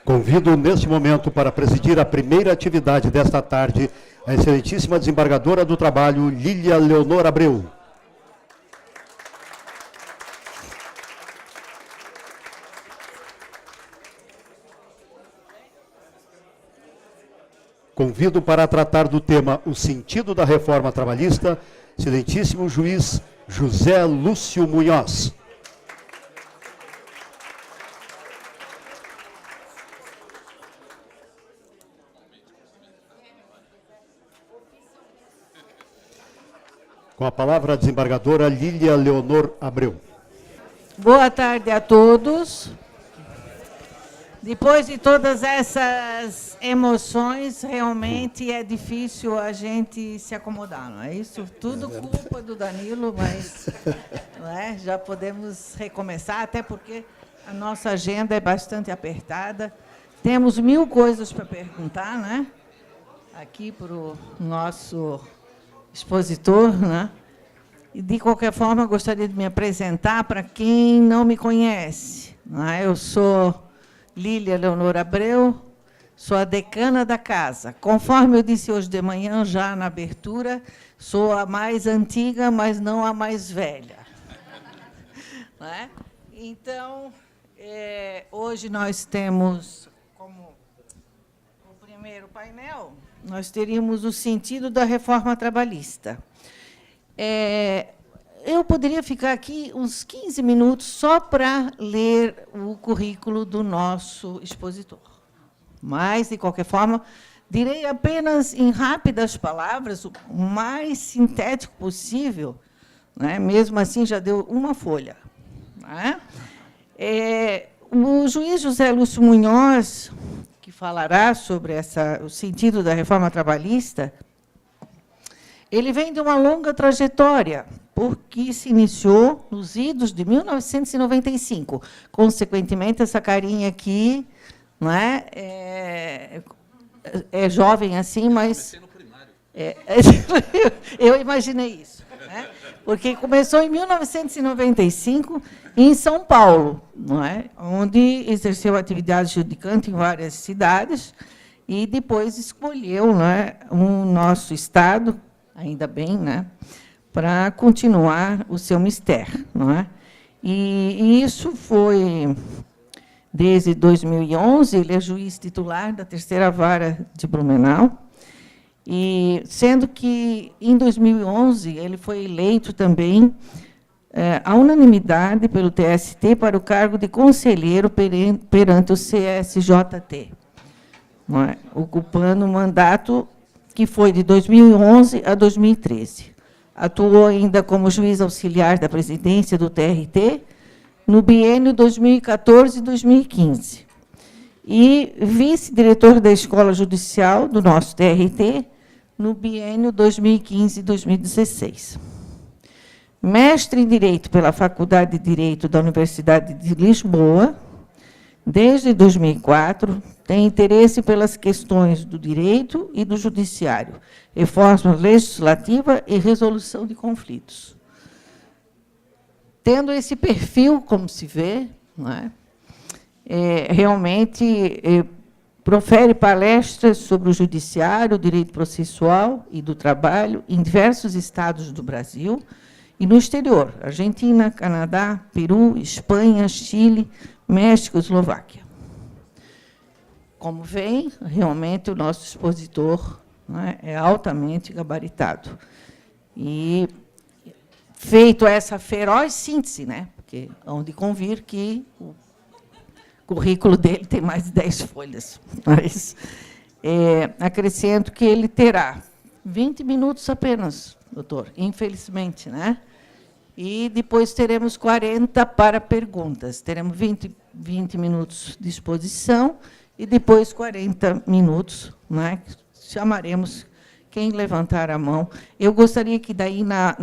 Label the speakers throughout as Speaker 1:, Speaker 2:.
Speaker 1: Convido, neste momento, para presidir a primeira atividade desta tarde, a excelentíssima desembargadora do Trabalho, Lília Leonor Abreu. Convido para tratar do tema O Sentido da Reforma Trabalhista, excelentíssimo juiz José Lúcio Munhoz. Com a palavra a desembargadora Lília Leonor Abreu.
Speaker 2: Boa tarde a todos. Depois de todas essas emoções, realmente é difícil a gente se acomodar, não é isso? Tudo culpa do Danilo, mas não é? Já podemos recomeçar, até porque a nossa agenda é bastante apertada. Temos 1000 coisas para perguntar, né? Aqui para o nosso expositor, né? E, de qualquer forma, gostaria de me apresentar para quem não me conhece. Não é? Eu sou Lília Leonor Abreu, sou a decana da casa. Conforme eu disse hoje de manhã, já na abertura, sou a mais antiga, mas não a mais velha. Não é? Então, hoje nós temos, como o primeiro painel, nós teríamos o sentido da reforma trabalhista. Eu poderia ficar aqui uns 15 minutos só para ler o currículo do nosso expositor. Mas, de qualquer forma, direi apenas em rápidas palavras, o mais sintético possível, né? Mesmo assim, já deu uma folha. Né? O juiz José Lúcio Munhoz, que falará sobre o sentido da reforma trabalhista, ele vem de uma longa trajetória, porque se iniciou nos idos de 1995. Consequentemente, essa carinha aqui, não é, é jovem assim, mas... Eu imaginei isso, né? Porque começou em 1995, em São Paulo, não é? Onde exerceu atividade judicante em várias cidades, e depois escolheu, não é, o nosso estado, ainda bem, né, para continuar o seu mistério, não é? E isso foi desde 2011, ele é juiz titular da Terceira Vara de Blumenau, e sendo que em 2011 ele foi eleito também à unanimidade pelo TST para o cargo de conselheiro perante o CSJT, não é? Ocupando um mandato que foi de 2011 a 2013. Atuou ainda como juiz auxiliar da presidência do TRT no biênio 2014 e 2015. E vice-diretor da Escola Judicial do nosso TRT no biênio 2015 e 2016. Mestre em Direito pela Faculdade de Direito da Universidade de Lisboa, desde 2004, tem interesse pelas questões do direito e do judiciário, reforma legislativa e resolução de conflitos. Tendo esse perfil, como se vê, não é? Realmente profere palestras sobre o judiciário, o direito processual e do trabalho em diversos estados do Brasil e no exterior, Argentina, Canadá, Peru, Espanha, Chile, México e Eslováquia. Como veem, realmente o nosso expositor, né, é altamente gabaritado. E, feito essa feroz síntese, né, porque hão de convir que o currículo dele tem mais de 10 folhas, mas acrescento que ele terá 20 minutos apenas, doutor, infelizmente, né? E depois teremos 40 para perguntas. Teremos 20 minutos de exposição e depois 40 minutos, né? Chamaremos quem levantar a mão. Eu gostaria que, daí, na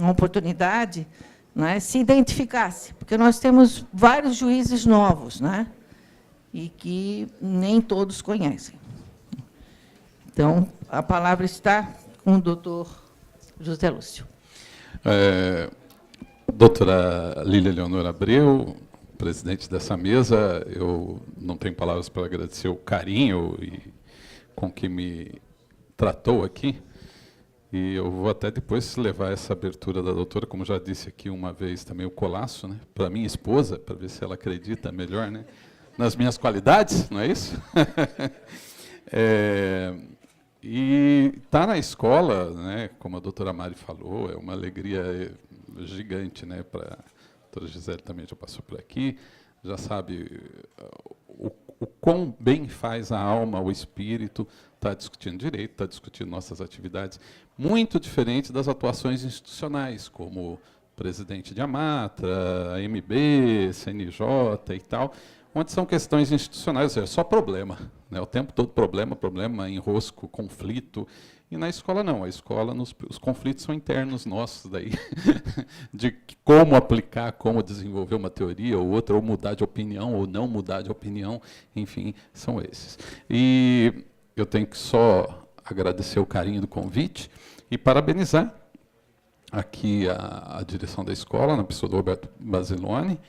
Speaker 2: oportunidade, né, se identificasse, porque nós temos vários juízes novos, né? E que nem todos conhecem. Então, a palavra está com o doutor José Lúcio.
Speaker 3: Doutora Lília Leonor Abreu, presidente dessa mesa. Eu não tenho palavras para agradecer o carinho com que me tratou aqui. E eu vou até depois levar essa abertura da doutora, como já disse aqui uma vez também, o Colasso, né, para minha esposa, para ver se ela acredita melhor, né, nas minhas qualidades, não é isso? E estar na escola, né, como a doutora Mari falou, é uma alegria gigante, né, para a doutora Gisele também já passou por aqui, já sabe o quão bem faz a alma, o espírito, está discutindo direito, está discutindo nossas atividades, muito diferente das atuações institucionais, como presidente de Amatra, AMB, CNJ e tal, onde são questões institucionais, ou seja, só problema, né? O tempo todo problema, enrosco, conflito. E na escola não, a escola, os conflitos são internos nossos, daí, de como aplicar, como desenvolver uma teoria ou outra, ou mudar de opinião, ou não mudar de opinião, enfim, são esses. E eu tenho que só agradecer o carinho do convite e parabenizar aqui a direção da escola, na pessoa do Roberto Basilone,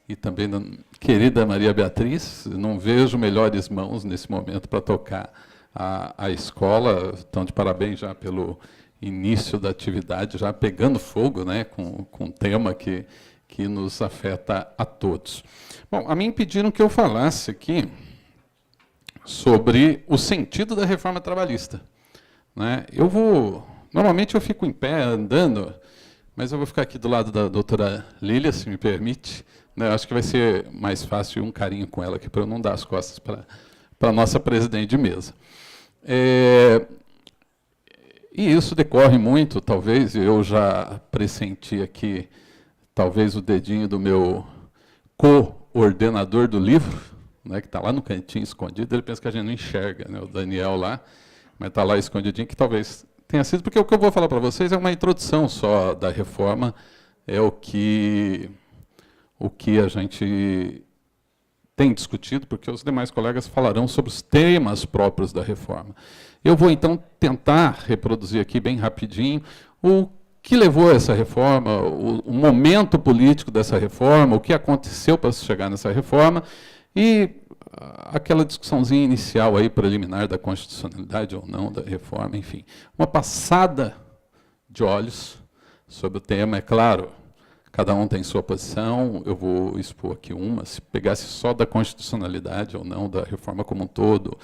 Speaker 3: e também da querida Maria Beatriz. Não vejo melhores mãos nesse momento para tocar a escola. Então, de parabéns já pelo início da atividade, já pegando fogo, né, com um tema que nos afeta a todos. Bom, a mim pediram que eu falasse aqui sobre o sentido da reforma trabalhista, né? Normalmente eu fico em pé, andando, mas eu vou ficar aqui do lado da doutora Lília, se me permite. Eu acho que vai ser mais fácil um carinho com ela aqui, para eu não dar as costas para a nossa presidente de mesa. E isso decorre muito, talvez, eu já pressenti aqui, talvez, o dedinho do meu coordenador do livro, né, que está lá no cantinho escondido. Ele pensa que a gente não enxerga, né, o Daniel lá, mas está lá escondidinho, que talvez tenha sido, porque o que eu vou falar para vocês é uma introdução só da reforma, é o que a gente tem discutido, porque os demais colegas falarão sobre os temas próprios da reforma. Eu vou, então, tentar reproduzir aqui, bem rapidinho, o que levou a essa reforma, o momento político dessa reforma, o que aconteceu para se chegar nessa reforma, e aquela discussãozinha inicial aí, preliminar, da constitucionalidade ou não da reforma, enfim. Uma passada de olhos sobre o tema, é claro. Cada um tem sua posição, eu vou expor aqui uma. Se pegasse só da constitucionalidade ou não, da reforma como um todo,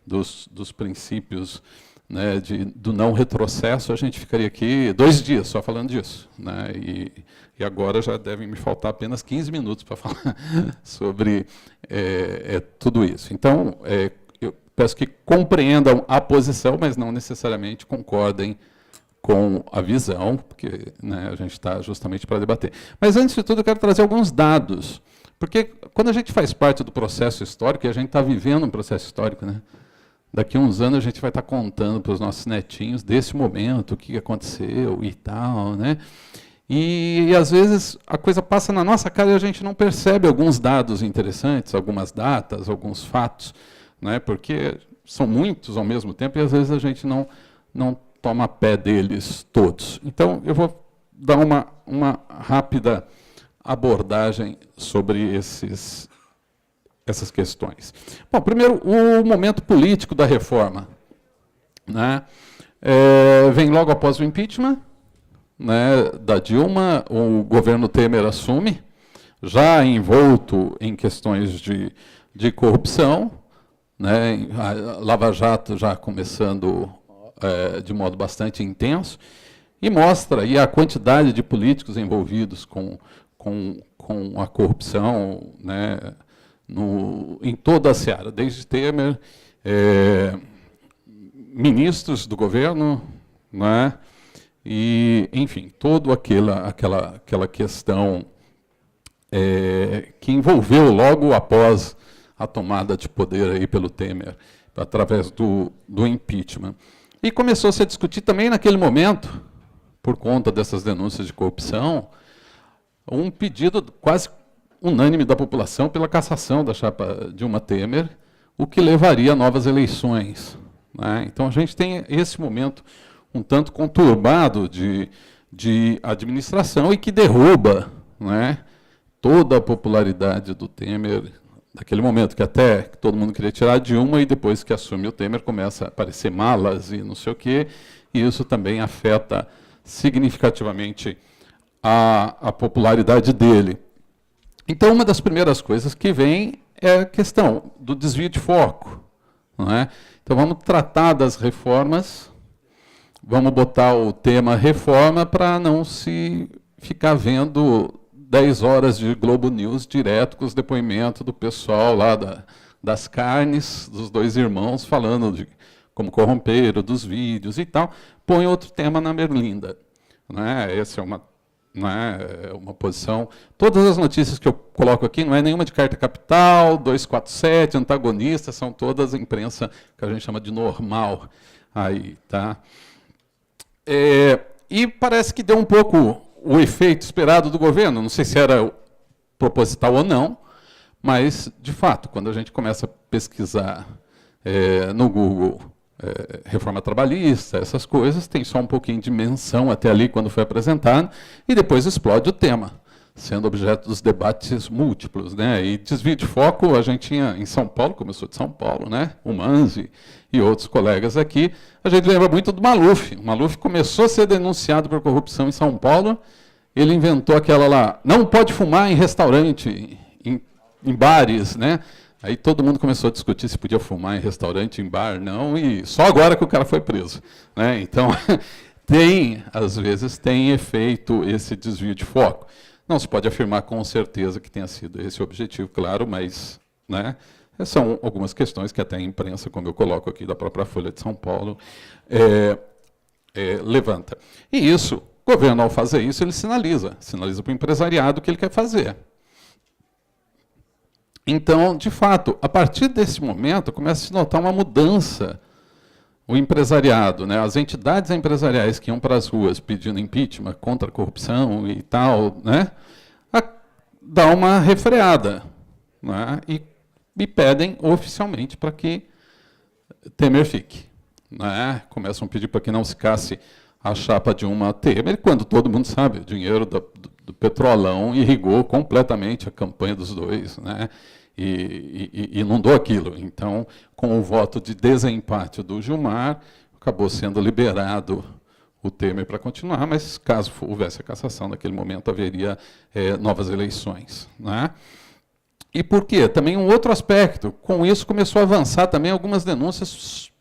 Speaker 3: dos princípios, né, do não retrocesso, a gente ficaria aqui 2 dias só falando disso, né? E agora já devem me faltar apenas 15 minutos para falar sobre tudo isso. Então, eu peço que compreendam a posição, mas não necessariamente concordem com a visão, porque, né, a gente está justamente para debater. Mas, antes de tudo, eu quero trazer alguns dados, porque quando a gente faz parte do processo histórico, e a gente está vivendo um processo histórico, né, daqui a uns anos a gente vai estar contando para os nossos netinhos desse momento, o que aconteceu e tal, né? E às vezes a coisa passa na nossa cara e a gente não percebe alguns dados interessantes, algumas datas, alguns fatos, né, porque são muitos ao mesmo tempo e às vezes a gente não toma pé deles todos. Então, eu vou dar uma rápida abordagem sobre essas questões. Bom, primeiro, o momento político da reforma, né? Vem logo após o impeachment, né, da Dilma. O governo Temer assume, já envolto em questões de corrupção, né, a Lava Jato já começando de modo bastante intenso, e mostra aí a quantidade de políticos envolvidos com a corrupção, né, em toda a seara, desde Temer, ministros do governo, né, e, enfim, toda aquela questão que envolveu logo após a tomada de poder aí pelo Temer, através do impeachment. E começou a se discutir também naquele momento, por conta dessas denúncias de corrupção, um pedido quase unânime da população pela cassação da chapa Dilma Temer, o que levaria a novas eleições, né? Então, a gente tem esse momento um tanto conturbado de administração e que derruba, né, toda a popularidade do Temer, naquele momento, que até todo mundo queria tirar Dilma, e depois que assume o Temer, começa a aparecer malas e não sei o quê, e isso também afeta significativamente a popularidade dele. Então, uma das primeiras coisas que vem é a questão do desvio de foco. Não é? Então, vamos tratar das reformas, vamos botar o tema reforma para não se ficar vendo 10 horas de Globo News direto com os depoimentos do pessoal lá das carnes, dos dois irmãos, falando de como corromperam, dos vídeos e tal. Põe outro tema na berlinda. Não é? Essa é uma posição. Todas as notícias que eu coloco aqui, não é nenhuma de Carta Capital, 247, antagonista, são todas imprensa que a gente chama de normal. Aí, tá? E parece que deu um pouco o efeito esperado do governo, não sei se era proposital ou não, mas, de fato, quando a gente começa a pesquisar no Google reforma trabalhista, essas coisas, tem só um pouquinho de menção até ali quando foi apresentado, e depois explode o tema, sendo objeto dos debates múltiplos, né? E desvio de foco, a gente tinha em São Paulo, começou de São Paulo, né? O Manzi e outros colegas aqui, a gente lembra muito do Maluf. O Maluf começou a ser denunciado por corrupção em São Paulo, ele inventou aquela lá, não pode fumar em restaurante, em bares, né? Aí todo mundo começou a discutir se podia fumar em restaurante, em bar, não, e só agora que o cara foi preso, né? Então, às vezes, tem efeito esse desvio de foco. Não se pode afirmar com certeza que tenha sido esse o objetivo, claro, mas, né, são algumas questões que até a imprensa, como eu coloco aqui da própria Folha de São Paulo, levanta. E isso, o governo, ao fazer isso, ele sinaliza para o empresariado o que ele quer fazer. Então, de fato, a partir desse momento, começa a se notar uma mudança. O empresariado, né, as entidades empresariais que iam para as ruas pedindo impeachment contra a corrupção e tal, né, dá uma refreada, né, e pedem oficialmente para que Temer fique. Né, começam a pedir para que não se casse a chapa de uma Temer, quando todo mundo sabe, o dinheiro do Petrolão irrigou completamente a campanha dos dois, né, e inundou aquilo. Então, com o voto de desempate do Gilmar, acabou sendo liberado o Temer para continuar, mas caso houvesse a cassação, naquele momento haveria novas eleições. Né? E por quê? Também um outro aspecto, com isso começou a avançar também algumas denúncias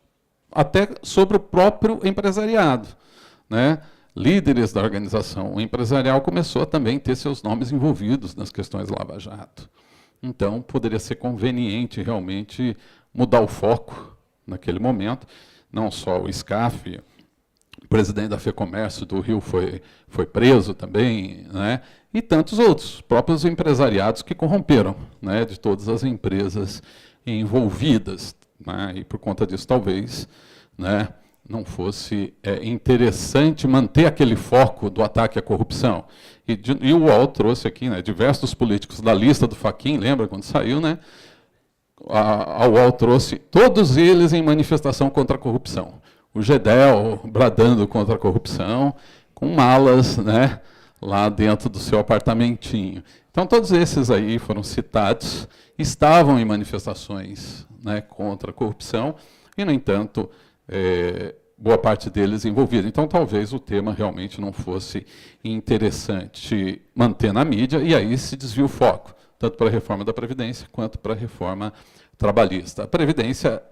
Speaker 3: até sobre o próprio empresariado. Né? Líderes da organização empresarial começou a também ter seus nomes envolvidos nas questões Lava Jato. Então, poderia ser conveniente realmente mudar o foco naquele momento. Não só o SCAF, o presidente da FEComércio do Rio foi preso também, né? E tantos outros, próprios empresariados que corromperam, né, de todas as empresas envolvidas. Né? E por conta disso, talvez, né, não fosse interessante manter aquele foco do ataque à corrupção. E o UOL trouxe aqui, né, diversos políticos da lista do Fachin, lembra quando saiu, né? A UOL trouxe todos eles em manifestação contra a corrupção. O Gedel bradando contra a corrupção, com malas, né, lá dentro do seu apartamentinho. Então, todos esses aí foram citados, estavam em manifestações, né, contra a corrupção, e, no entanto, boa parte deles envolvida. Então, talvez o tema realmente não fosse interessante manter na mídia, e aí se desvia o foco, tanto para a reforma da Previdência quanto para a reforma trabalhista. A Previdência,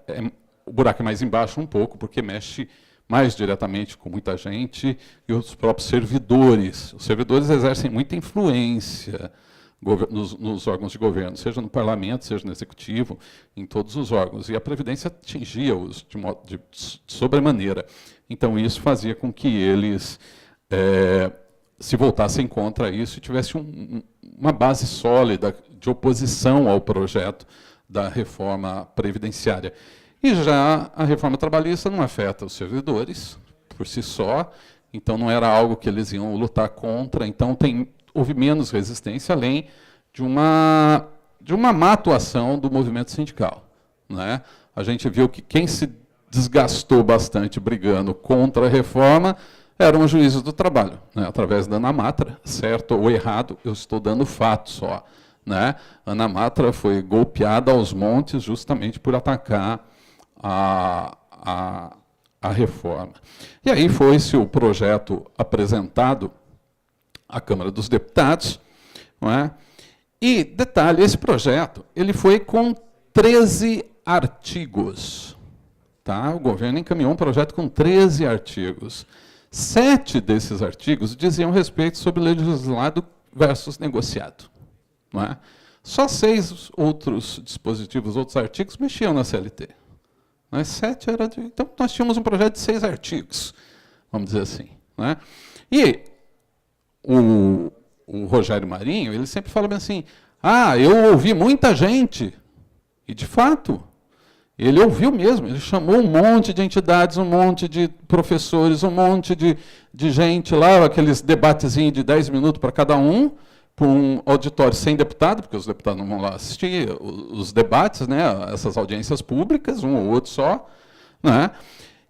Speaker 3: o buraco é mais embaixo um pouco, porque mexe mais diretamente com muita gente e os próprios servidores. Os servidores exercem muita influência nos órgãos de governo, seja no parlamento, seja no executivo, em todos os órgãos. E a Previdência atingia-os de sobremaneira. Então, isso fazia com que eles se voltassem contra isso e tivessem uma base sólida de oposição ao projeto da reforma previdenciária. E já a reforma trabalhista não afeta os servidores por si só, então não era algo que eles iam lutar contra, então houve menos resistência, além de uma má atuação do movimento sindical. Né? A gente viu que quem se desgastou bastante brigando contra a reforma eram juízes do trabalho, né, através da Ana Matra, certo ou errado, eu estou dando fato só. Né? Ana Matra foi golpeada aos montes justamente por atacar a reforma. E aí foi-se o projeto apresentado à Câmara dos Deputados, não é? E, detalhe, esse projeto ele foi com 13 artigos. Tá? O governo encaminhou um projeto com 13 artigos. 7 desses artigos diziam respeito sobre legislado versus negociado. Não é? Só 6 outros dispositivos, outros artigos, mexiam na CLT. Mas 7 era de... Então, nós tínhamos um projeto de 6 artigos, vamos dizer assim. Não é? E o Rogério Marinho, ele sempre fala bem assim, eu ouvi muita gente. E, de fato, ele ouviu mesmo. Ele chamou um monte de entidades, um monte de professores, um monte de gente lá, aqueles debatezinhos de 10 minutos para cada um, para um auditório sem deputado, porque os deputados não vão lá assistir os debates, né, essas audiências públicas, um ou outro só. Né?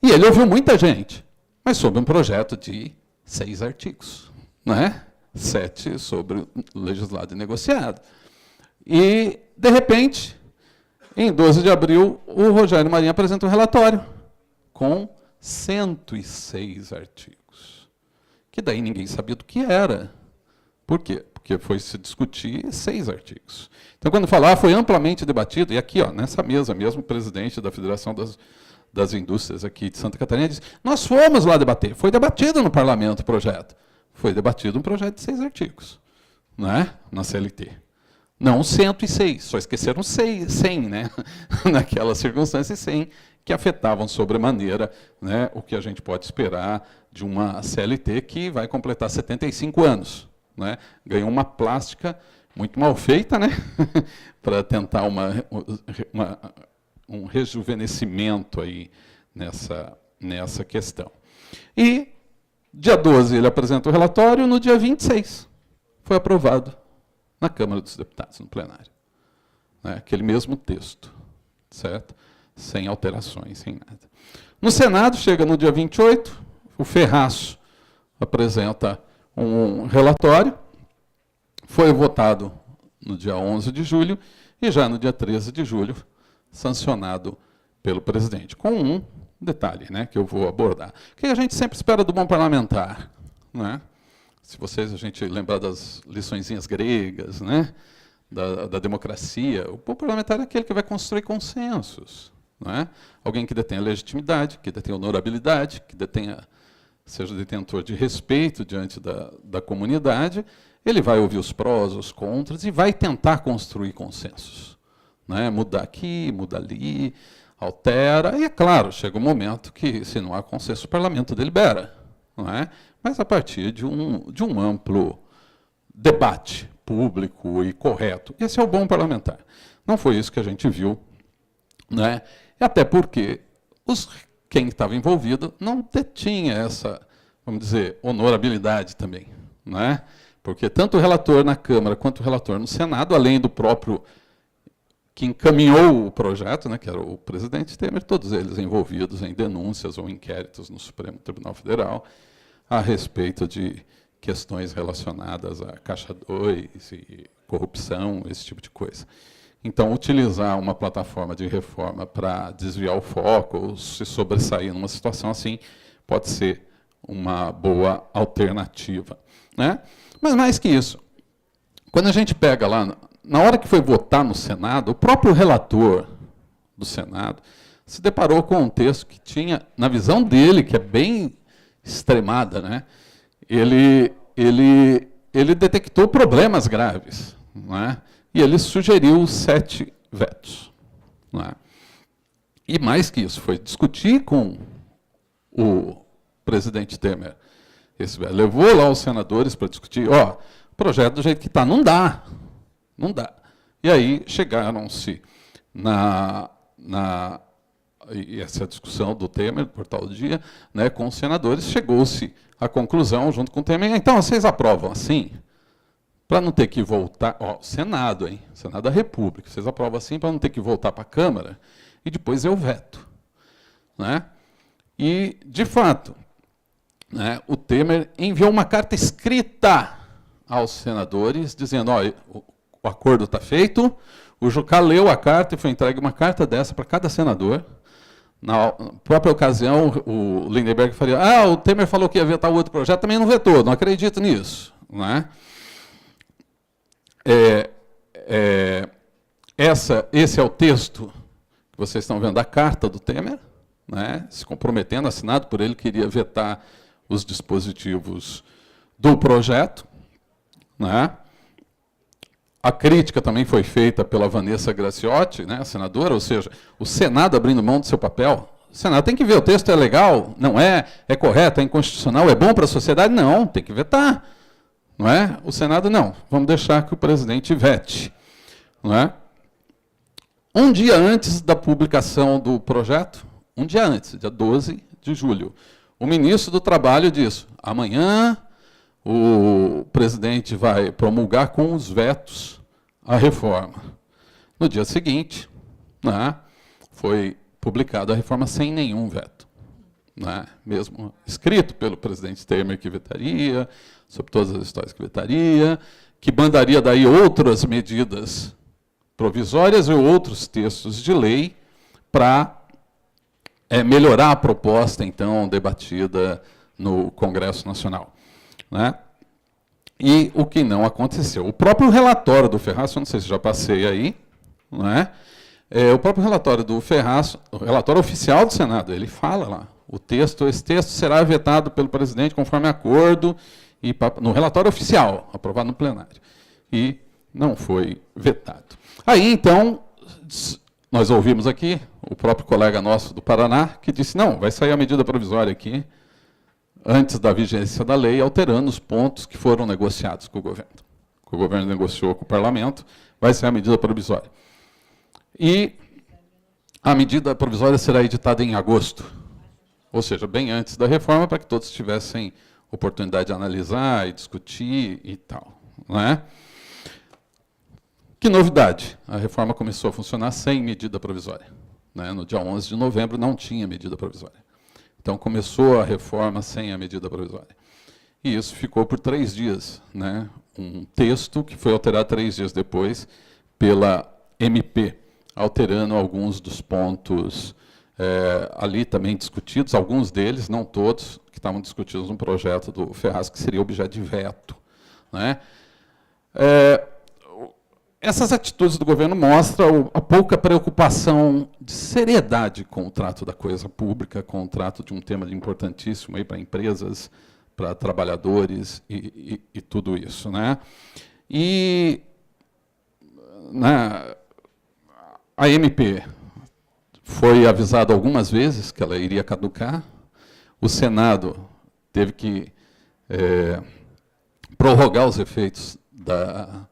Speaker 3: E ele ouviu muita gente, mas sobre um projeto de 6 artigos. Né? 7 sobre legislado e negociado. E, de repente, em 12 de abril, o Rogério Marinho apresenta um relatório com 106 artigos, que daí ninguém sabia do que era. Por quê? Porque foi se discutir 6 artigos. Então, quando falar, foi amplamente debatido, e aqui, ó, nessa mesa mesmo, o presidente da Federação das Indústrias aqui de Santa Catarina disse, nós fomos lá debater, foi debatido no parlamento o projeto. Foi debatido um projeto de 6 artigos, né, na CLT. Não 106, só esqueceram 100, né, naquela circunstância 100, que afetavam sobremaneira, né, o que a gente pode esperar de uma CLT que vai completar 75 anos. Né, ganhou uma plástica muito mal feita, né, para tentar um rejuvenescimento aí nessa questão. E, dia 12, ele apresenta o relatório, no dia 26, foi aprovado na Câmara dos Deputados, no plenário. Né, aquele mesmo texto, certo? Sem alterações, sem nada. No Senado, chega no dia 28, o Ferraço apresenta um relatório, foi votado no dia 11 de julho e já no dia 13 de julho sancionado pelo presidente, com um detalhe, né, que eu vou abordar. O que a gente sempre espera do bom parlamentar? Né? Se a gente lembrar das liçõezinhas gregas, né, da democracia, o bom parlamentar é aquele que vai construir consensos. Né? Alguém que detenha legitimidade, que detenha honorabilidade, que seja detentor de respeito diante da comunidade, ele vai ouvir os prós, os contras, e vai tentar construir consensos. Né? Mudar aqui, mudar ali, altera, e é claro, chega um momento que, se não há consenso, o parlamento delibera. Não é? Mas a partir de um amplo debate público e correto. Esse é o bom parlamentar. Não foi isso que a gente viu, né? E até porque quem estava envolvido não detinha essa, vamos dizer, honorabilidade também. Né? Porque tanto o relator na Câmara quanto o relator no Senado, além do próprio que encaminhou o projeto, né, que era o presidente Temer, todos eles envolvidos em denúncias ou inquéritos no Supremo Tribunal Federal a respeito de questões relacionadas a Caixa 2 e corrupção, esse tipo de coisa. Então, utilizar uma plataforma de reforma para desviar o foco ou se sobressair numa situação assim pode ser uma boa alternativa. Né? Mas, mais que isso, quando a gente pega lá, na hora que foi votar no Senado, o próprio relator do Senado se deparou com um texto que tinha, na visão dele, que é bem extremada, né? Ele detectou problemas graves. Não é? E ele sugeriu 7 vetos. Não é? E mais que isso, foi discutir com o presidente Temer. Levou lá os senadores para discutir, o projeto do jeito que está, não dá. Não dá. E aí chegaram-se e essa discussão do Temer, do Portal do Dia, né, com os senadores, chegou-se à conclusão, junto com o Temer, então vocês aprovam assim? Para não ter que voltar, Senado, hein? Senado da República, vocês aprovam assim para não ter que voltar para a Câmara e depois eu veto. Né? E, de fato, né, o Temer enviou uma carta escrita aos senadores, dizendo, ó, o acordo está feito, o Jucá leu a carta e foi entregue uma carta dessa para cada senador. Na própria ocasião, o Lindenberg falou, o Temer falou que ia vetar o outro projeto, também não vetou, não acredito nisso. Né? Esse é o texto que vocês estão vendo, a carta do Temer, né, se comprometendo, assinado por ele, que iria vetar os dispositivos do projeto. Né? A crítica também foi feita pela Vanessa Graciotti, né, a senadora, ou seja, o Senado abrindo mão do seu papel. O Senado tem que ver, o texto é legal, não é, é correto, é inconstitucional, é bom para a sociedade? Não, tem que vetar. Não é? O Senado não, vamos deixar que o presidente vete. Não é? Um dia antes da publicação do projeto, um dia antes, dia 12 de julho, o ministro do Trabalho disse, amanhã o presidente vai promulgar com os vetos a reforma. No dia seguinte, né, foi publicada a reforma sem nenhum veto. Né, mesmo escrito pelo presidente Temer que vetaria, sobre todas as histórias que vetaria, que mandaria daí outras medidas provisórias e outros textos de lei para melhorar a proposta, então, debatida no Congresso Nacional. Né? E o que não aconteceu. O próprio relatório do Ferraz, eu não sei se já passei aí, né? O próprio relatório do Ferraz, o relatório oficial do Senado, ele fala lá, esse texto será vetado pelo presidente conforme acordo, e no relatório oficial, aprovado no plenário. E não foi vetado. Aí, então, nós ouvimos aqui o próprio colega nosso do Paraná, que disse, não, vai sair a medida provisória aqui, antes da vigência da lei, alterando os pontos que foram negociados com o governo. O governo negociou com o parlamento, vai ser a medida provisória. E a medida provisória será editada em agosto, ou seja, bem antes da reforma, para que todos tivessem oportunidade de analisar e discutir e tal. Não é? Que novidade? A reforma começou a funcionar sem medida provisória. Né? No dia 11 de novembro não tinha medida provisória. Então, começou a reforma sem a medida provisória. E isso ficou por 3 dias. Né? Um texto que foi alterado 3 dias depois pela MP, alterando alguns dos pontos ali também discutidos, alguns deles, não todos, que estavam discutidos no projeto do Ferraz, que seria objeto de veto. Né? Essas atitudes do governo mostram a pouca preocupação de seriedade com o trato da coisa pública, com o trato de um tema importantíssimo para empresas, para trabalhadores e tudo isso. Né? E a MP foi avisada algumas vezes que ela iria caducar, o Senado teve que prorrogar os efeitos da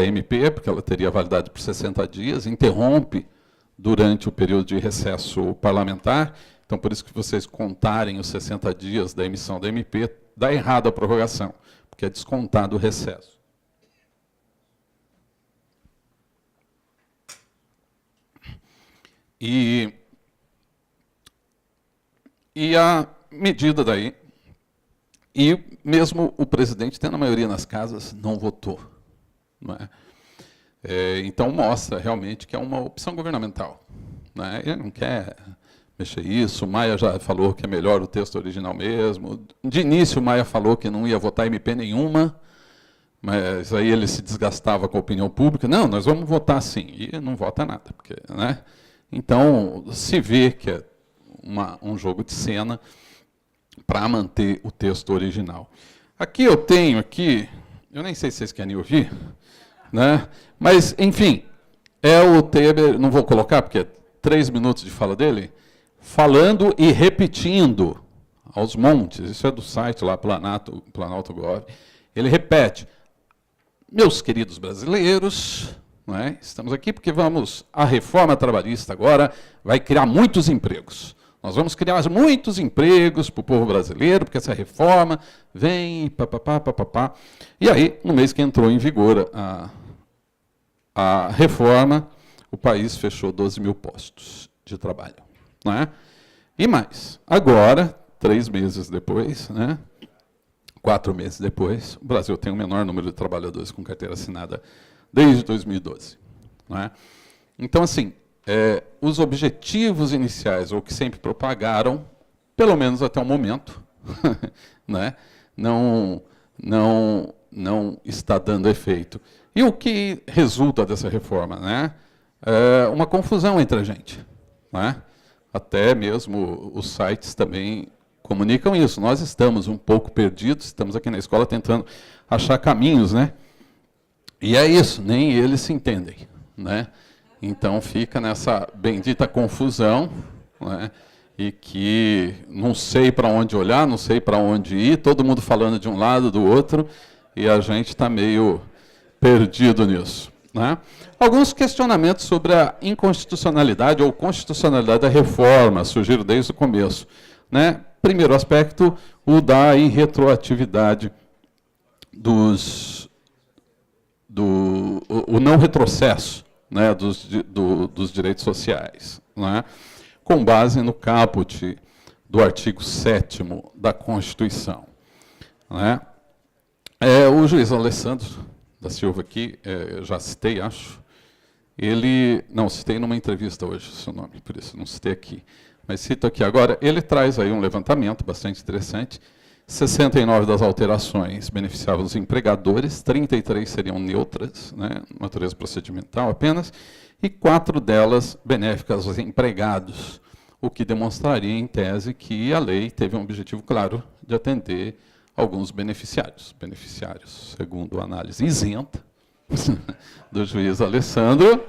Speaker 3: MP, porque ela teria validade por 60 dias, interrompe durante o período de recesso parlamentar, então por isso que vocês contarem os 60 dias da emissão da MP, dá errado a prorrogação, porque é descontado o recesso. E a medida daí, e mesmo o presidente, tendo a maioria nas casas, não votou. Não é? Então, mostra realmente que é uma opção governamental. Né? Ele não quer mexer isso, o Maia já falou que é melhor o texto original mesmo. De início, o Maia falou que não ia votar MP nenhuma, mas aí ele se desgastava com a opinião pública. Não, nós vamos votar sim, e não vota nada. Porque, né? Então, se vê que é um jogo de cena para manter o texto original. Aqui eu tenho, eu nem sei se vocês querem ouvir, né? Mas, enfim, é o Temer, não vou colocar, porque é 3 minutos de fala dele, falando e repetindo aos montes, isso é do site lá, Planalto Gov, ele repete, meus queridos brasileiros, não é? Estamos aqui porque a reforma trabalhista agora vai criar muitos empregos. Nós vamos criar muitos empregos para o povo brasileiro, porque essa reforma vem, papapá. E aí, no mês que entrou em vigor a reforma, o país fechou 12 mil postos de trabalho. Não é? E mais, agora 3 meses depois, né? 4 meses depois, o Brasil tem o menor número de trabalhadores com carteira assinada desde 2012. Não é? Então, assim, os objetivos iniciais, ou que sempre propagaram, pelo menos até o momento, né? não está dando efeito. E o que resulta dessa reforma? Né? Uma confusão entre a gente. Né? Até mesmo os sites também comunicam isso. Nós estamos um pouco perdidos, estamos aqui na escola tentando achar caminhos, né? E é isso, nem eles se entendem, né? Então fica nessa bendita confusão, né? E que não sei para onde olhar, não sei para onde ir, todo mundo falando de um lado, do outro, e a gente está meio perdido nisso. Né? Alguns questionamentos sobre a inconstitucionalidade ou constitucionalidade da reforma surgiram desde o começo. Né? Primeiro aspecto, o da irretroatividade o não retrocesso, né, dos direitos sociais, né, com base no caput do artigo 7º da Constituição. Né. O juiz Alessandro da Silva aqui, eu já citei, acho, não, citei numa entrevista hoje o seu nome, por isso não citei aqui, mas cito aqui agora, ele traz aí um levantamento bastante interessante. 69 das alterações beneficiavam os empregadores, 33 seriam neutras, né, natureza procedimental apenas, e 4 delas benéficas aos empregados, o que demonstraria, em tese, que a lei teve um objetivo claro de atender alguns beneficiários. Beneficiários, segundo a análise isenta do juiz Alessandro,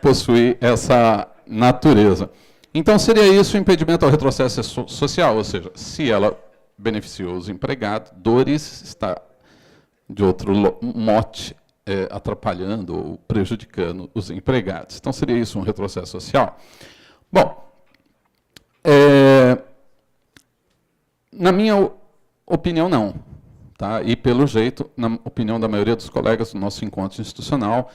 Speaker 3: possui essa natureza. Então, seria isso o impedimento ao retrocesso social, ou seja, se ela beneficiou os empregadores, está, de outro mote, atrapalhando ou prejudicando os empregados. Então, seria isso um retrocesso social? Bom, na minha opinião, não. Tá? E, pelo jeito, na opinião da maioria dos colegas do nosso encontro institucional,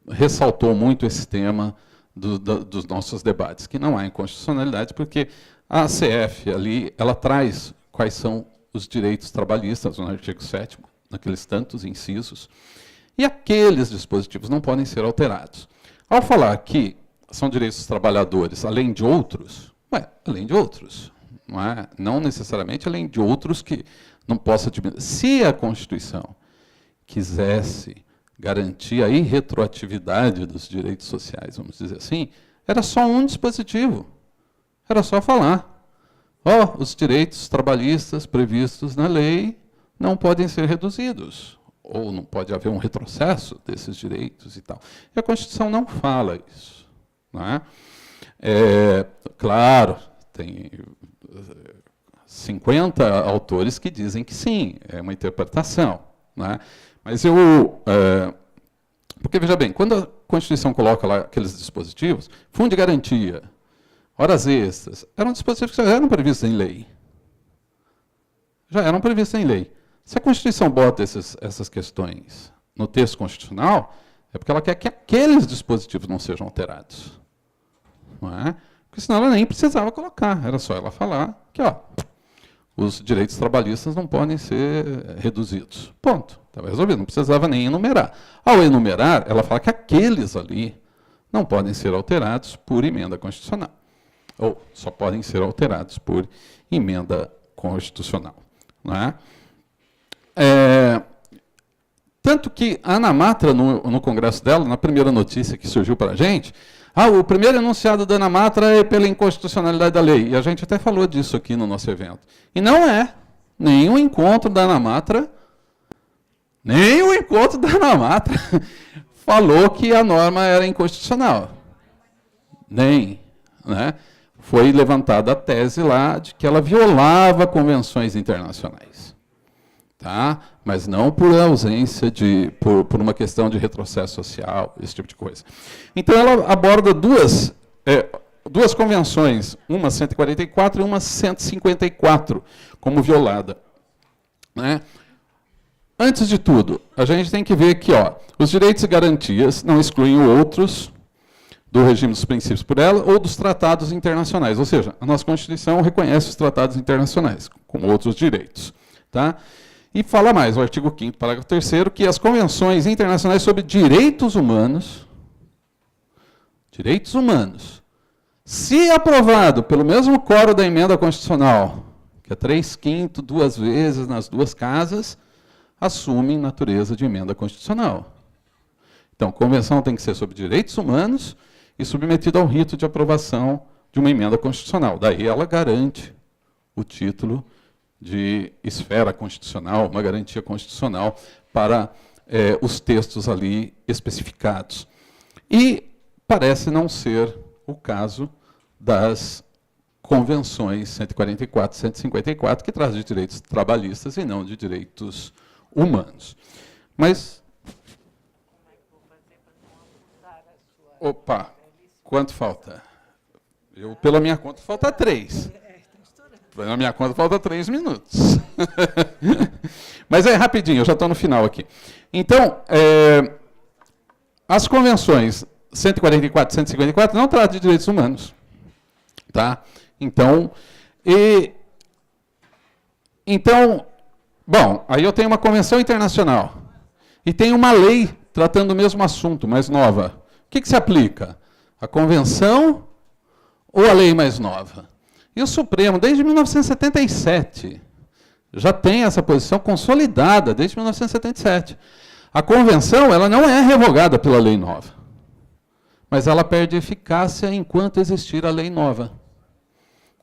Speaker 3: ressaltou muito esse tema dos nossos debates, que não há inconstitucionalidade, porque a ACF ali, ela traz quais são os direitos trabalhistas no artigo 7º, naqueles tantos incisos, e aqueles dispositivos não podem ser alterados. Ao falar que são direitos dos trabalhadores, além de outros, além de outros, não necessariamente além de outros que não possa diminuir. Se a Constituição quisesse garantir a irretroatividade dos direitos sociais, vamos dizer assim, era só um dispositivo. Era só falar. Os direitos trabalhistas previstos na lei não podem ser reduzidos, ou não pode haver um retrocesso desses direitos e tal. E a Constituição não fala isso. Não é? Claro, tem 50 autores que dizem que sim, é uma interpretação. Não é? Mas porque, veja bem, quando a Constituição coloca lá aqueles dispositivos, fundo de garantia, horas extras, eram dispositivos que já eram previstos em lei. Já eram previstos em lei. Se a Constituição bota essas questões no texto constitucional, é porque ela quer que aqueles dispositivos não sejam alterados. Não é? Porque senão ela nem precisava colocar, era só ela falar que os direitos trabalhistas não podem ser reduzidos. Ponto. Estava resolvido, não precisava nem enumerar. Ao enumerar, ela fala que aqueles ali não podem ser alterados por emenda constitucional. Ou só podem ser alterados por emenda constitucional. Não é? Tanto que a Ana Matra, no congresso dela, na primeira notícia que surgiu para a gente, o primeiro enunciado da Ana Matra é pela inconstitucionalidade da lei. E a gente até falou disso aqui no nosso evento. E não é. Nenhum encontro da Ana Matra falou que a norma era inconstitucional. Nem. Né? Foi levantada a tese lá de que ela violava convenções internacionais. Tá? Mas não por ausência por uma questão de retrocesso social, esse tipo de coisa. Então, ela aborda duas convenções, uma 144 e uma 154, como violada. Né? Antes de tudo, a gente tem que ver que os direitos e garantias não excluem outros do regime dos princípios por ela ou dos tratados internacionais. Ou seja, a nossa Constituição reconhece os tratados internacionais, como outros direitos. Tá? E fala mais, o artigo 5º, parágrafo 3º, que as convenções internacionais sobre direitos humanos, se aprovado pelo mesmo quórum da emenda constitucional, que é 3/5, 2 vezes nas 2 casas, assumem natureza de emenda constitucional. Então, a convenção tem que ser sobre direitos humanos e submetida ao rito de aprovação de uma emenda constitucional. Daí ela garante o título de esfera constitucional, uma garantia constitucional para os textos ali especificados. E parece não ser o caso das convenções 144 e 154, que traz de direitos trabalhistas e não de direitos humanos. Mas... Opa, quanto falta? Pela minha conta, falta 3. Pela minha conta, falta 3 minutos. Mas é rapidinho, eu já estou no final aqui. Então, as convenções 144 e 154 não tratam de direitos humanos. Tá? Então, bom, aí eu tenho uma convenção internacional e tenho uma lei tratando o mesmo assunto, mais nova. O que se aplica? A convenção ou a lei mais nova? E o Supremo, desde 1977, já tem essa posição consolidada, desde 1977. A convenção ela não é revogada pela lei nova, mas ela perde eficácia enquanto existir a lei nova.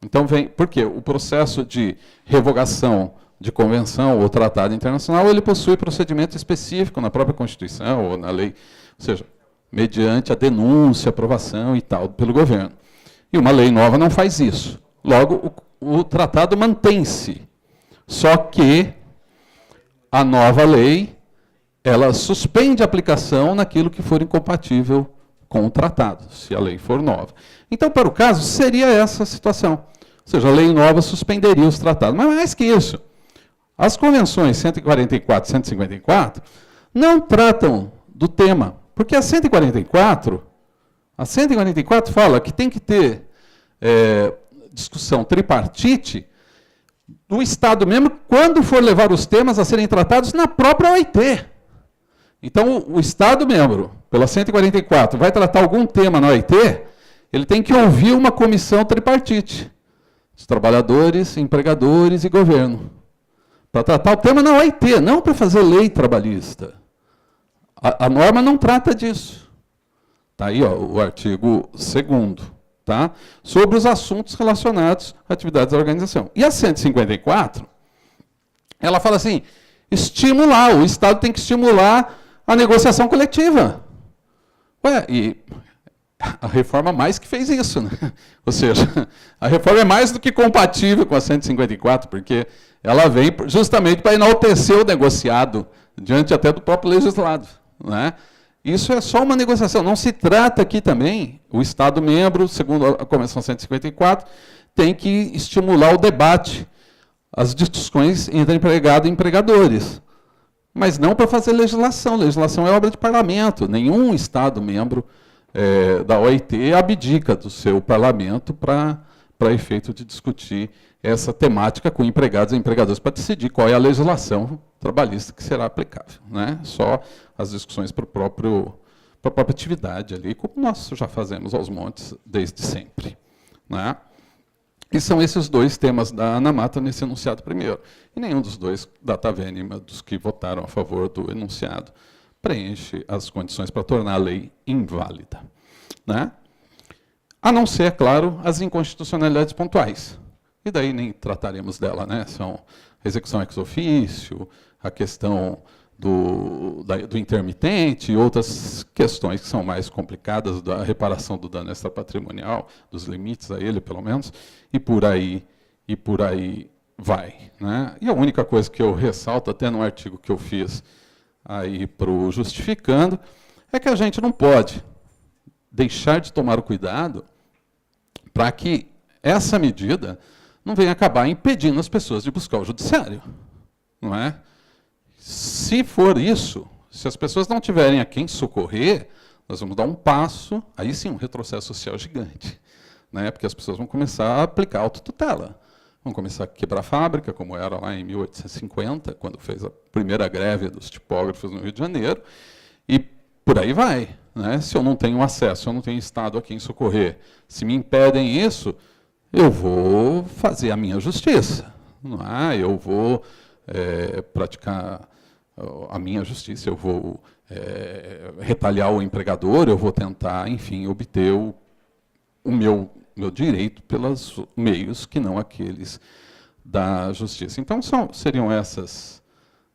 Speaker 3: Então, por quê? O processo de revogação de convenção ou tratado internacional, ele possui procedimento específico na própria Constituição ou na lei, ou seja, mediante a denúncia, aprovação e tal, pelo governo. E uma lei nova não faz isso. Logo, o tratado mantém-se. Só que a nova lei, ela suspende a aplicação naquilo que for incompatível com o tratado, se a lei for nova. Então, para o caso, seria essa a situação. Ou seja, a lei nova suspenderia os tratados. Mas mais que isso, as convenções 144 e 154 não tratam do tema. Porque a 144 fala que tem que ter discussão tripartite do Estado mesmo quando for levar os temas a serem tratados na própria OIT. Então, o Estado membro, pela 144, vai tratar algum tema na OIT, ele tem que ouvir uma comissão tripartite, os trabalhadores, empregadores e governo, para tratar o tema na OIT, não para fazer lei trabalhista. A norma não trata disso. Está aí o artigo 2º, tá? Sobre os assuntos relacionados à atividade da organização. E a 154, ela fala assim, estimular, o Estado tem que estimular a negociação coletiva. Ué, e a reforma mais que fez isso, né? Ou seja, a reforma é mais do que compatível com a 154, porque ela vem justamente para enaltecer o negociado, diante até do próprio legislado. Né? Isso é só uma negociação. Não se trata aqui também, o Estado membro, segundo a Convenção 154, tem que estimular o debate, as discussões entre empregado e empregadores. Mas não para fazer legislação. Legislação é obra de parlamento. Nenhum Estado membro da OIT abdica do seu parlamento para efeito de discutir essa temática com empregados e empregadores para decidir qual é a legislação trabalhista que será aplicável. Né? Só as discussões para a própria atividade ali, como nós já fazemos aos montes desde sempre. Né? E são esses 2 temas da Ana Mata nesse enunciado primeiro. E nenhum dos 2 data vênima dos que votaram a favor do enunciado preenche as condições para tornar a lei inválida. Né? A não ser, é claro, as inconstitucionalidades pontuais. E daí nem trataremos dela, né? São a execução ex officio, a questão do intermitente e outras questões que são mais complicadas, da reparação do dano extrapatrimonial, dos limites a ele, pelo menos, e por aí vai. Né? E a única coisa que eu ressalto, até no artigo que eu fiz aí para o justificando, é que a gente não pode deixar de tomar o cuidado para que essa medida não venha acabar impedindo as pessoas de buscar o judiciário. Não é? Se for isso, se as pessoas não tiverem a quem socorrer, nós vamos dar um passo, aí sim, um retrocesso social gigante, né? Porque as pessoas vão começar a aplicar autotutela. Vão começar a quebrar a fábrica, como era lá em 1850, quando fez a primeira greve dos tipógrafos no Rio de Janeiro, e por aí vai, né? Se eu não tenho acesso, se eu não tenho Estado a quem socorrer, se me impedem isso, eu vou fazer a minha justiça. Não é? Eu vou praticar a minha justiça, eu vou retaliar o empregador, eu vou tentar, enfim, obter o meu direito pelos meios que não aqueles da justiça. Então, seriam essas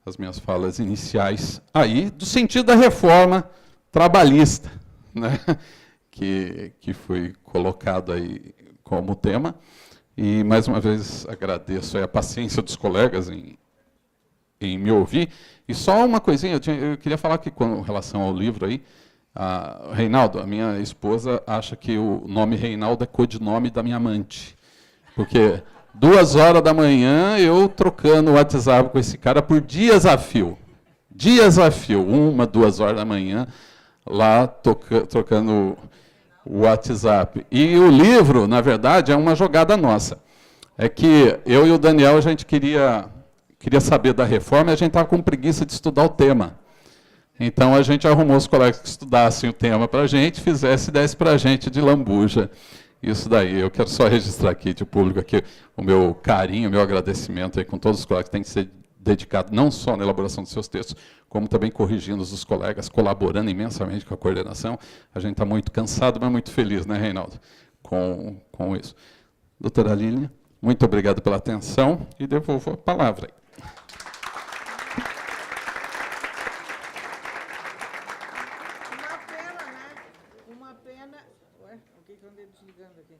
Speaker 3: as minhas falas iniciais aí, do sentido da reforma trabalhista, né? que foi colocado aí como tema. E, mais uma vez, agradeço a paciência dos colegas em me ouvir. E só uma coisinha, eu queria falar que, com relação ao livro aí, Reinaldo, a minha esposa acha que o nome Reinaldo é codinome da minha amante. Porque 2h da manhã eu trocando o WhatsApp com esse cara por dias a fio. Dias a fio, 1, 2 horas da manhã, lá trocando o WhatsApp. E o livro, na verdade, é uma jogada nossa. É que eu e o Daniel, a gente queria saber da reforma e a gente estava com preguiça de estudar o tema. Então, a gente arrumou os colegas que estudassem o tema para a gente, desse para a gente de lambuja. Isso daí. Eu quero só registrar aqui, de público, aqui, o meu carinho, o meu agradecimento aí com todos os colegas que têm que ser dedicados não só na elaboração dos seus textos, como também corrigindo os colegas, colaborando imensamente com a coordenação. A gente está muito cansado, mas muito feliz, né, Reinaldo, com isso. Doutora Lília, muito obrigado pela atenção e devolvo a palavra.
Speaker 2: Uma pena. Ué, o que eu andei desligando aqui?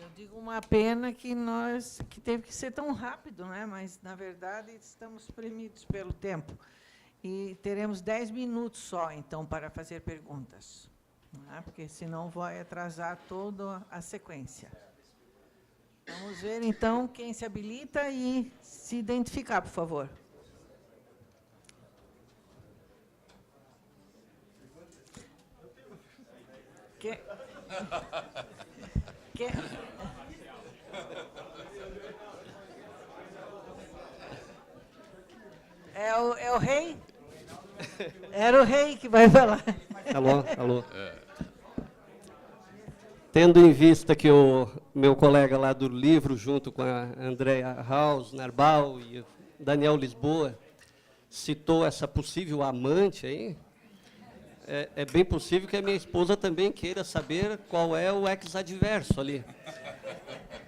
Speaker 2: Eu digo uma pena que teve que ser tão rápido, né? Mas, na verdade, estamos premidos pelo tempo. E teremos 10 minutos só, então, para fazer perguntas. Não é? Porque, senão, vai atrasar toda a sequência. Vamos ver, então, quem se habilita e se identificar, por favor. É o rei? Era o rei que vai falar.
Speaker 4: Alô. Tendo em vista que o meu colega lá do livro, junto com a Andrea Haus, Narbal e o Daniel Lisboa, citou essa possível amante aí, é bem possível que a minha esposa também queira saber qual é o ex-adverso ali.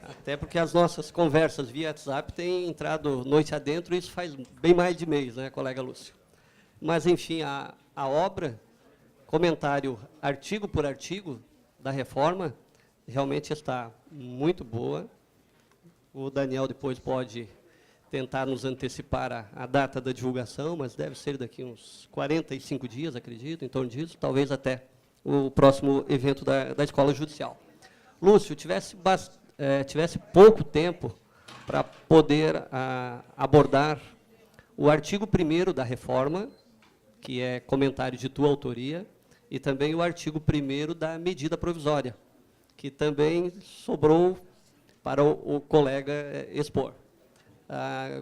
Speaker 4: Até porque as nossas conversas via WhatsApp têm entrado noite adentro, e isso faz bem mais de mês, né, colega Lúcio? Mas, enfim, a obra, comentário artigo por artigo da reforma, realmente está muito boa. O Daniel depois pode tentar nos antecipar a data da divulgação, mas deve ser daqui uns 45 dias, acredito, em torno disso, talvez até o próximo evento da Escola Judicial. Lúcio, tivesse pouco tempo para poder abordar o artigo 1º da reforma, que é comentário de tua autoria, e também o artigo 1º da medida provisória, que também sobrou para o colega expor.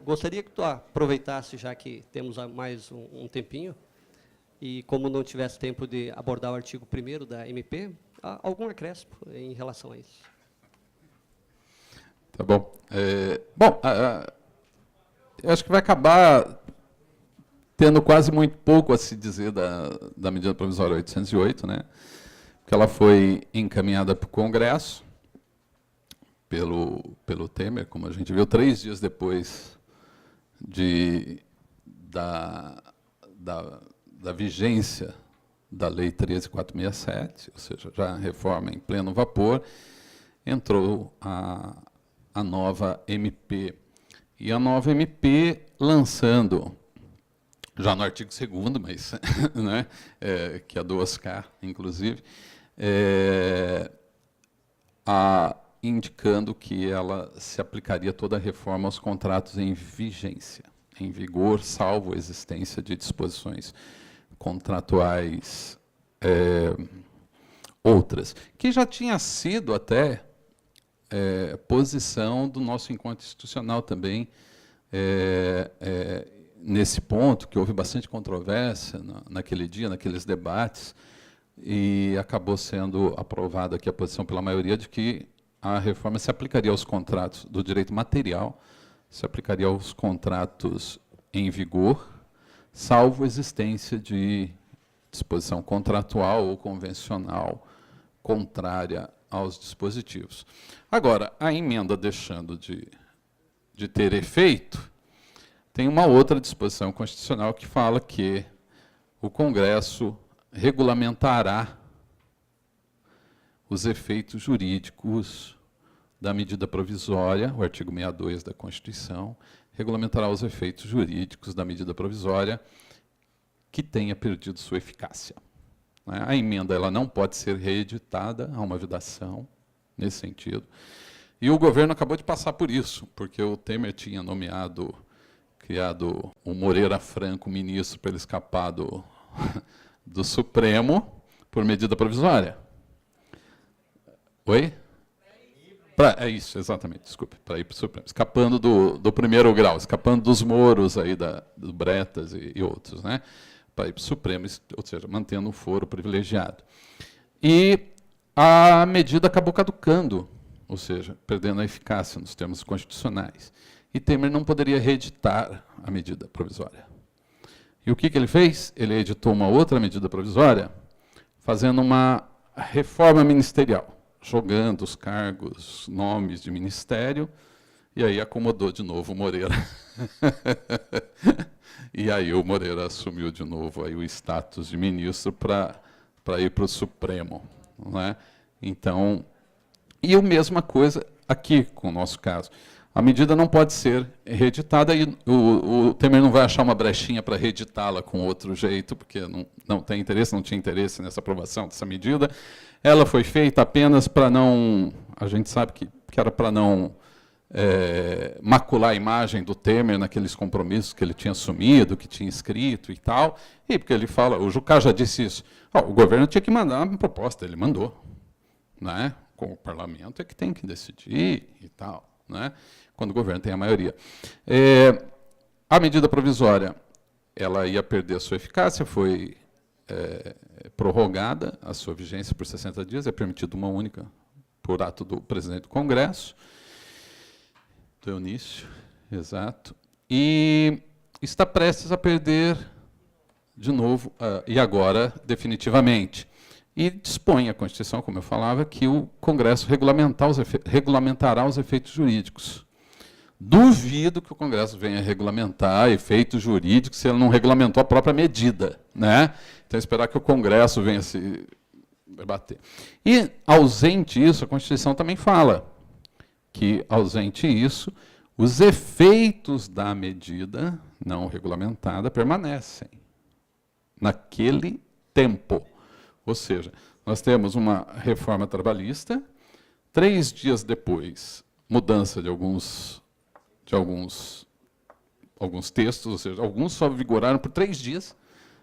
Speaker 4: Gostaria que tu aproveitasse, já que temos mais um tempinho, e como não tivesse tempo de abordar o artigo 1º da MP, algum acréscimo em relação a isso.
Speaker 3: Tá bom. Eu acho que vai acabar tendo quase muito pouco a se dizer da medida provisória 808, né? Porque ela foi encaminhada para o Congresso pelo Temer, como a gente viu, 3 dias depois da vigência da Lei 13.467, ou seja, já a reforma em pleno vapor, entrou a nova MP. E a nova MP lançando, já no artigo 2º, mas, né, que é do Oscar, inclusive, indicando que ela se aplicaria toda a reforma aos contratos em vigência. em vigor, salvo a existência de disposições contratuais outras, que já tinha sido até posição do nosso encontro institucional também, nesse ponto, que houve bastante controvérsia naquele dia, naqueles debates, e acabou sendo aprovada aqui a posição pela maioria de que a reforma se aplicaria aos contratos do direito material, se aplicaria aos contratos em vigor, salvo existência de disposição contratual ou convencional contrária aos dispositivos. Agora, a emenda deixando de ter efeito, tem uma outra disposição constitucional que fala que o Congresso regulamentará os efeitos jurídicos da medida provisória, o artigo 62 da Constituição, regulamentará os efeitos jurídicos da medida provisória que tenha perdido sua eficácia. A emenda ela não pode ser reeditada, há uma vedação nesse sentido. E o governo acabou de passar por isso, porque o Temer tinha criado o Moreira Franco ministro para ele escapar do Supremo por medida provisória. Oi? É isso, exatamente, desculpe, para ir para o Supremo. Escapando do primeiro grau, escapando dos moros aí do Bretas e outros, né? Para ir para o Supremo, ou seja, mantendo um foro privilegiado. E a medida acabou caducando, ou seja, perdendo a eficácia nos termos constitucionais. E Temer não poderia reeditar a medida provisória. E o que ele fez? Ele editou uma outra medida provisória, fazendo uma reforma ministerial, jogando os cargos, nomes de ministério, e aí acomodou de novo o Moreira. E aí o Moreira assumiu de novo aí o status de ministro para ir para o Supremo. Não é? Então, e a mesma coisa aqui com o nosso caso. A medida não pode ser reeditada e o Temer não vai achar uma brechinha para reeditá-la com outro jeito, porque não tem interesse, não tinha interesse nessa aprovação dessa medida. Ela foi feita apenas para não... A gente sabe que era para não macular a imagem do Temer naqueles compromissos que ele tinha assumido, que tinha escrito e tal. E porque ele fala, o Jucá já disse isso, o governo tinha que mandar uma proposta, ele mandou. Né? Com o parlamento é que tem que decidir e tal. Né? Quando o governo tem a maioria. A medida provisória ela ia perder a sua eficácia, foi prorrogada a sua vigência por 60 dias, é permitido uma única, por ato do presidente do Congresso, do Eunício, exato, e está prestes a perder de novo, e agora definitivamente. E dispõe a Constituição, como eu falava, que o Congresso regulamentará os efeitos jurídicos. Duvido que o Congresso venha regulamentar efeitos jurídicos se ele não regulamentou a própria medida. Né? Então, esperar que o Congresso venha se debater. E, ausente isso, a Constituição também fala que, ausente isso, os efeitos da medida não regulamentada permanecem naquele tempo. Ou seja, nós temos uma reforma trabalhista, 3 dias depois, mudança de alguns textos, ou seja, alguns só vigoraram por 3 dias,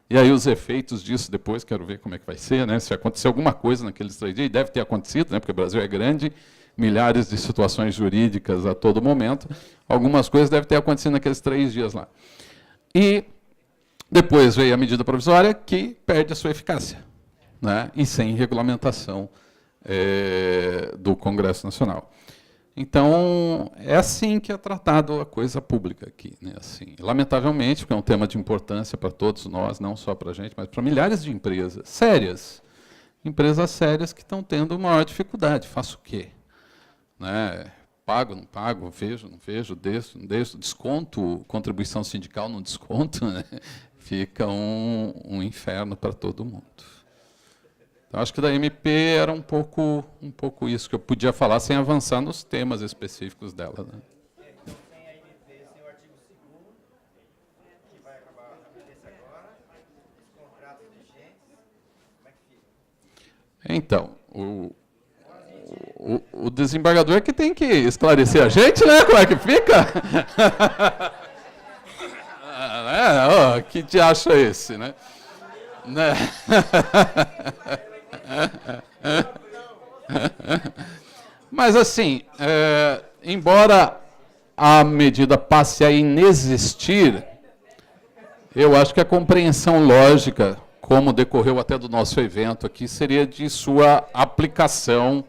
Speaker 3: e aí os efeitos disso depois, quero ver como é que vai ser, né? Se acontecer alguma coisa naqueles 3 dias, e deve ter acontecido, né? Porque o Brasil é grande, milhares de situações jurídicas a todo momento, algumas coisas devem ter acontecido naqueles 3 dias lá. E depois veio a medida provisória que perde a sua eficácia. Né, e sem regulamentação do Congresso Nacional. Então, é assim que é tratado a coisa pública aqui. Né, assim, lamentavelmente, porque é um tema de importância para todos nós, não só para a gente, mas para milhares de empresas sérias que estão tendo maior dificuldade. Faço o quê? Né, pago, não pago, vejo, não vejo, deixo, não deixo, desconto, contribuição sindical, não desconto, né, fica um inferno para todo mundo. Então, acho que da MP era um pouco isso que eu podia falar sem avançar nos temas específicos dela. Né?
Speaker 5: Tem a MP, tem o artigo 2º, que vai acabar a vigência agora, os contratos vigentes, como é que fica?
Speaker 3: Então, o desembargador que tem que esclarecer a gente, né? Como é que fica? né? Oh, que diacho é esse, né? Né? Mas, assim, embora a medida passe a inexistir, eu acho que a compreensão lógica, como decorreu até do nosso evento aqui, seria de sua aplicação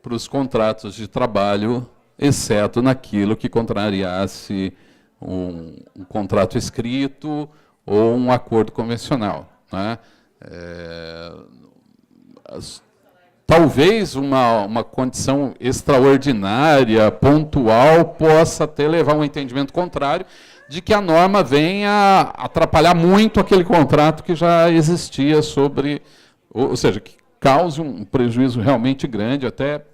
Speaker 3: para os contratos de trabalho, exceto naquilo que contrariasse um contrato escrito ou um acordo convencional, né? Talvez uma condição extraordinária, pontual, possa até levar a um entendimento contrário de que a norma venha atrapalhar muito aquele contrato que já existia sobre, ou seja, que cause um prejuízo realmente grande, até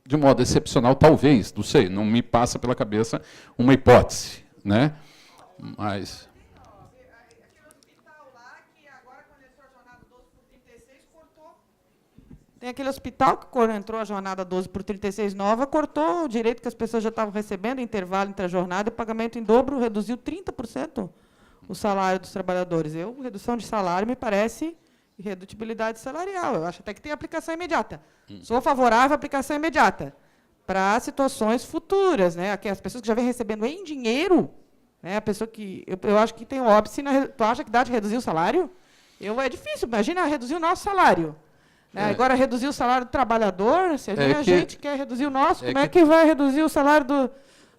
Speaker 3: de modo excepcional, talvez, não sei, não me passa pela cabeça uma hipótese, né? Mas...
Speaker 6: Tem aquele hospital que, quando entrou a jornada 12 por 36 nova, cortou o direito que as pessoas já estavam recebendo, intervalo entre a jornada e pagamento em dobro, reduziu 30% o salário dos trabalhadores. Redução de salário me parece irredutibilidade salarial. Eu acho até que tem aplicação imediata. Sou favorável à aplicação imediata para situações futuras, né? Aqui, as pessoas que já vêm recebendo em dinheiro, né? A pessoa que... Eu acho que tem o óbice. Tu acha que dá de reduzir o salário? É difícil. Imagina reduzir o nosso salário. Agora, reduzir o salário do trabalhador, se a gente quer reduzir o nosso, como é que vai reduzir o salário do...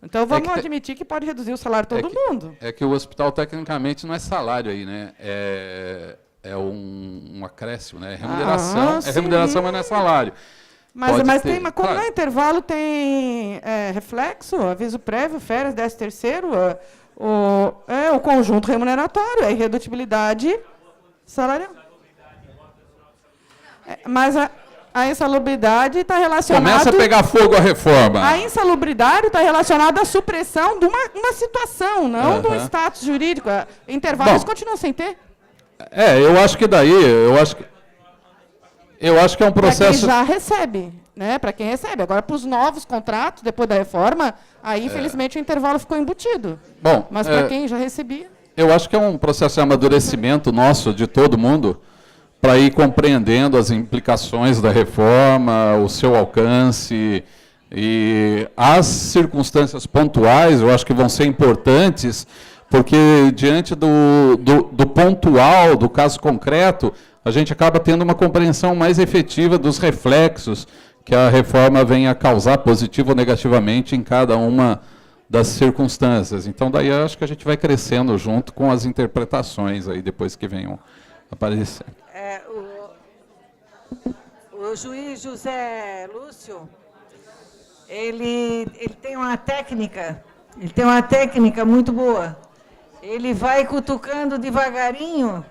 Speaker 6: Então, vamos admitir que pode reduzir o salário de todo mundo.
Speaker 3: É que o hospital, tecnicamente, não é salário aí, né? É um acréscimo, né? Remuneração, remuneração, mas não é salário.
Speaker 6: Mas tem, como no intervalo tem reflexo, aviso prévio, férias, 13º, o conjunto remuneratório, a irredutibilidade salarial. Mas a insalubridade está relacionada...
Speaker 3: Começa a pegar fogo a reforma.
Speaker 6: A insalubridade está relacionada à supressão de uma situação, não do status jurídico. Intervalos continuam sem ter.
Speaker 3: Eu acho que daí... Eu acho que é um processo...
Speaker 6: Para quem já recebe, né? Para quem recebe. Agora, para os novos contratos, depois da reforma, aí, infelizmente, o intervalo ficou embutido.
Speaker 3: Bom,
Speaker 6: mas para quem já recebia...
Speaker 3: Eu acho que é um processo de amadurecimento nosso, de todo mundo, para ir compreendendo as implicações da reforma, o seu alcance, e as circunstâncias pontuais, eu acho que vão ser importantes, porque diante do pontual, do caso concreto, a gente acaba tendo uma compreensão mais efetiva dos reflexos que a reforma vem a causar, positivo ou negativamente, em cada uma das circunstâncias. Então, daí eu acho que a gente vai crescendo junto com as interpretações aí, depois que venham aparecer.
Speaker 2: O juiz José Lúcio, ele tem uma técnica, muito boa. Ele vai cutucando devagarinho,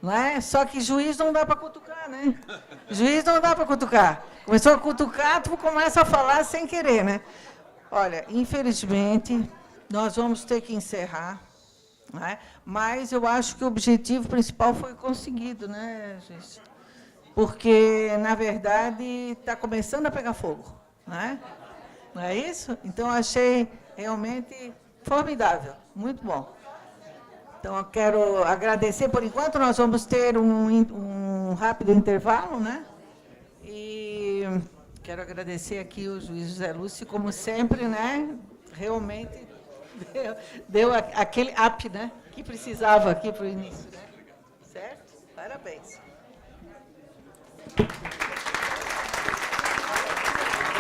Speaker 2: não é? Só que juiz não dá para cutucar, né? Juiz não dá para cutucar. Começou a cutucar, tu começa a falar sem querer, né? Olha, infelizmente, nós vamos ter que encerrar, né? Mas eu acho que o objetivo principal foi conseguido, né, gente? Porque, na verdade, está começando a pegar fogo, né? Não é isso? Então, achei realmente formidável, muito bom. Então, eu quero agradecer. Por enquanto, nós vamos ter um rápido intervalo, né? E quero agradecer aqui o juiz José Lúcio, como sempre, né? Realmente deu aquele up, né? Que precisava aqui para o início, né? Certo? Parabéns.